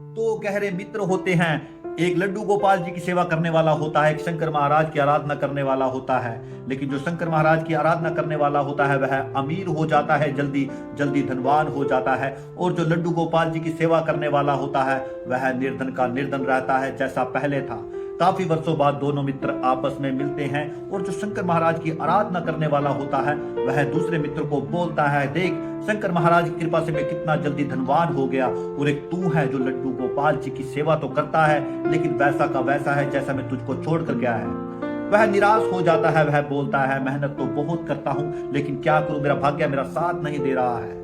दो गहरे मित्र होते हैं। एक लड्डू गोपाल जी की सेवा करने वाला होता है, एक शंकर महाराज की आराधना करने वाला होता है। लेकिन जो शंकर महाराज की आराधना करने वाला होता है वह अमीर हो जाता है, जल्दी जल्दी धनवान हो जाता है। और जो लड्डू गोपाल जी की सेवा करने वाला होता है वह निर्धन का निर्धन रहता है, जैसा पहले था। काफी वर्षों बाद दोनों मित्र आपस में मिलते हैं और जो शंकर महाराज की आराधना करने वाला होता है वह दूसरे मित्र को बोलता है, देख शंकर महाराज की कृपा से मैं कितना जल्दी धनवान हो गया, और एक तू है जो लड्डू गोपाल जी की सेवा तो करता है लेकिन वैसा का वैसा है जैसा मैं तुझको छोड़कर गया है। वह निराश हो जाता है, वह बोलता है मेहनत तो बहुत करता हूं लेकिन क्या करूं, मेरा भाग्य मेरा साथ नहीं दे रहा है।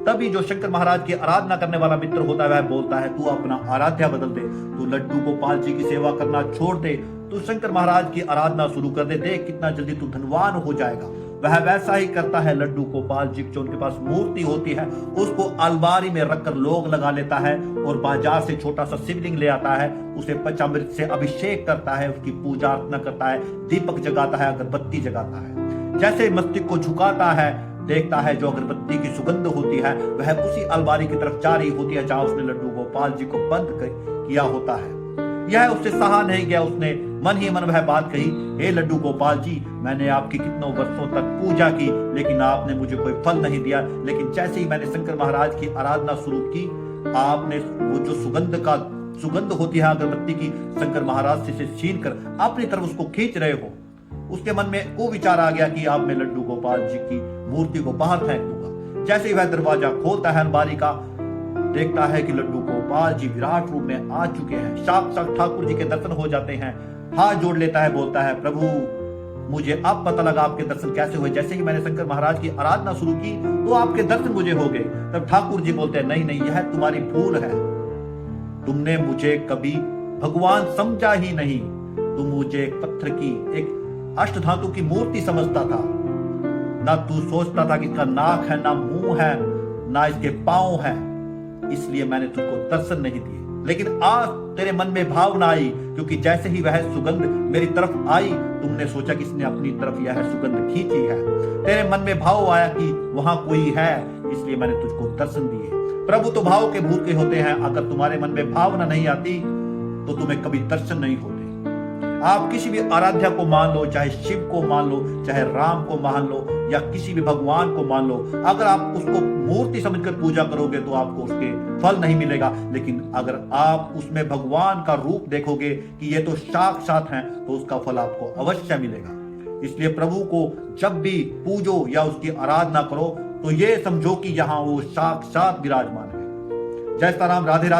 तभी जो शंकर महाराज की आराधना करने वाला मित्र होता है वह बोलता है, तू अपना आराध्या बदल दे, तू लड्डू गोपाल जी की सेवा करना छोड़ दे, तू शंकर महाराज की आराधना शुरू कर दे, देख कितना जल्दी तू धनवान हो जाएगा। वह वैसा ही करता है। लड्डू गोपाल जी जो उनके पास मूर्ति होती है उसको अलमारी में रखकर लोग लगा लेता है और बाजार से छोटा सा शिवलिंग ले आता है, उसे पंचामृत से अभिषेक करता है, उसकी पूजा अर्चना करता है, दीपक जगाता है, अगरबत्ती जगाता है। जैसे मस्तिष्क को झुकाता है, देखता है जो अगरबत्ती की सुगंध होती है वह उसी अलमारी की तरफ जा रही होती है जहां उसने लड्डू गोपाल जी को बंद किया होता है। यह उससे सहा नहीं गया, उसने मन ही मन वह बात कही, हे लड्डू गोपाल जी, मैंने आपकी कितनों वर्षों तक पूजा की लेकिन आपने मुझे कोई फल नहीं दिया, लेकिन जैसे ही मैंने शंकर महाराज की आराधना शुरू की आपने वो जो सुगंध होती है अगरबत्ती की, शंकर महाराज से छीन कर अपनी तरफ उसको खींच रहे हो। उसके मन में वो विचार आ गया कि अब मैं लड्डू गोपाल जी की मूर्ति को बाहर फेंक दूंगा। जैसे ही वह दरवाजा खोलता है अलमारी का, देखता है कि लड्डू गोपाल जी विराट रूप में आ चुके हैं, साक्षात ठाकुर जी के दर्शन हो जाते हैं। हाथ जोड़ लेता है, बोलता है, प्रभु मुझे अब पता लगा आपके दर्शन कैसे हुए, जैसे ही मैंने शंकर महाराज की आराधना शुरू की तो आपके दर्शन मुझे हो गए। तब ठाकुर जी बोलते हैं, नहीं नहीं, यह तुम्हारी भूल है, तुमने मुझे कभी भगवान समझा ही नहीं, तुम मुझे एक पत्थर की, एक अष्ट धातु की मूर्ति समझता था। ना तू सोचता था कि इसका नाक है, ना मुंह है, ना इसके पांव है, इसलिए मैंने तुझको दर्शन नहीं दिए। लेकिन आज तेरे मन में भावना आई, क्योंकि जैसे ही वह सुगंध मेरी तरफ आई तुमने सोचा कि इसने अपनी तरफ यह सुगंध खींची है। तेरे मन में भाव आया कि वहां कोई है, इसलिए मैंने तुझको दर्शन दिए। प्रभु तो भाव के भूत के होते हैं, अगर तुम्हारे मन में भावना नहीं आती तो तुम्हें कभी दर्शन नहीं होते। आप किसी भी आराध्या को मान लो, चाहे शिव को मान लो, चाहे राम को मान लो, या किसी भी भगवान को मान लो, अगर आप उसको मूर्ति समझकर पूजा करोगे तो आपको उसके फल नहीं मिलेगा। लेकिन अगर आप उसमें भगवान का रूप देखोगे कि ये तो साक्षात हैं, तो उसका फल आपको अवश्य मिलेगा। इसलिए प्रभु को जब भी पूजो या उसकी आराधना करो तो ये समझो कि यहाँ वो साक्षात विराजमान है। जय सीता राम, राधे राधे।